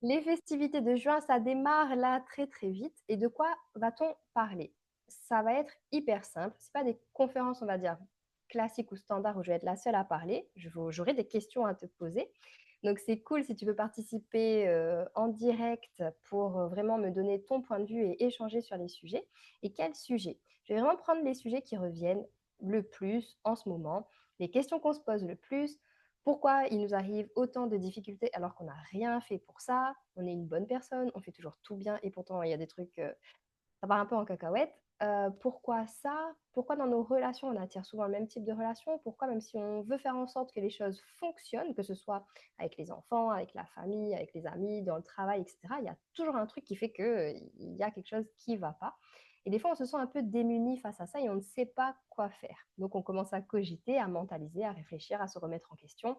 Les festivités de juin, ça démarre là très très vite. Et de quoi va-t-on parler? Ça va être hyper simple. C'est pas des conférences, on va dire, classiques ou standards où je vais être la seule à parler. J'aurai des questions à te poser. Donc c'est cool si tu veux participer en direct pour vraiment me donner ton point de vue et échanger sur les sujets. Et quel sujet? Je vais vraiment prendre les sujets qui reviennent le plus en ce moment, les questions qu'on se pose le plus, pourquoi il nous arrive autant de difficultés alors qu'on n'a rien fait pour ça, on est une bonne personne, on fait toujours tout bien et pourtant il y a des trucs, ça part un peu en cacahuète. Pourquoi ça? Pourquoi dans nos relations on attire souvent le même type de relation? Pourquoi même si on veut faire en sorte que les choses fonctionnent, que ce soit avec les enfants, avec la famille, avec les amis, dans le travail, et cetera, il y a toujours un truc qui fait qu'il y a quelque chose qui ne va pas. Et des fois, on se sent un peu démuni face à ça et on ne sait pas quoi faire. Donc, on commence à cogiter, à mentaliser, à réfléchir, à se remettre en question.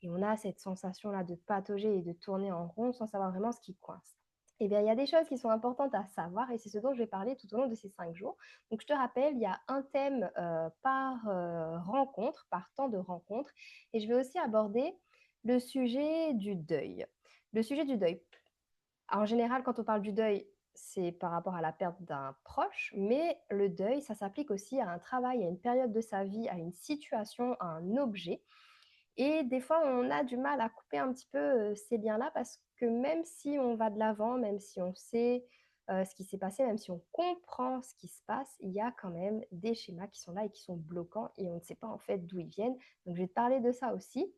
Et on a cette sensation-là de patauger et de tourner en rond sans savoir vraiment ce qui coince. Eh bien, il y a des choses qui sont importantes à savoir et c'est ce dont je vais parler tout au long de ces 5 jours. Donc, je te rappelle, il y a un thème par rencontre, par temps de rencontre. Et je vais aussi aborder le sujet du deuil. Le sujet du deuil. En général, quand on parle du deuil, c'est par rapport à la perte d'un proche, mais le deuil, ça s'applique aussi à un travail, à une période de sa vie, à une situation, à un objet. Et des fois, on a du mal à couper un petit peu ces liens-là parce que même si on va de l'avant, même si on sait ce qui s'est passé, même si on comprend ce qui se passe, il y a quand même des schémas qui sont là et qui sont bloquants et on ne sait pas en fait d'où ils viennent. Donc, je vais te parler de ça aussi.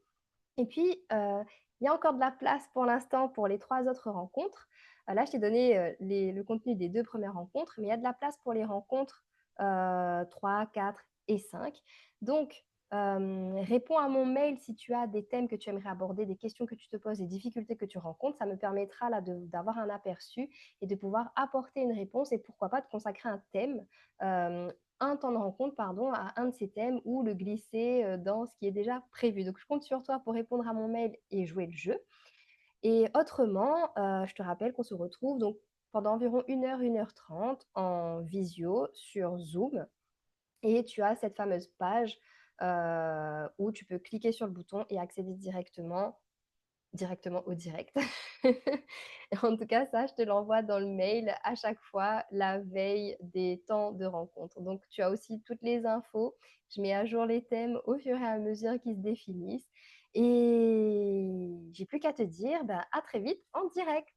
Et puis, il y a encore de la place pour l'instant pour les 3 autres rencontres. Là, je t'ai donné, le contenu des 2 premières rencontres, mais il y a de la place pour les rencontres, 3, 4 et 5. Donc, réponds à mon mail si tu as des thèmes que tu aimerais aborder, des questions que tu te poses, des difficultés que tu rencontres. Ça me permettra là d'avoir un aperçu et de pouvoir apporter une réponse et pourquoi pas de consacrer un temps de rencontre pardon, à un de ces thèmes ou le glisser dans ce qui est déjà prévu. Donc, je compte sur toi pour répondre à mon mail et jouer le jeu. Et autrement, je te rappelle qu'on se retrouve donc pendant environ 1 heure en visio sur Zoom. Et tu as cette fameuse page où tu peux cliquer sur le bouton et accéder directement au direct. En tout cas, ça, je te l'envoie dans le mail à chaque fois la veille des temps de rencontre. Donc, tu as aussi toutes les infos. Je mets à jour les thèmes au fur et à mesure qu'ils se définissent. Et j'ai plus qu'à te dire, à très vite en direct.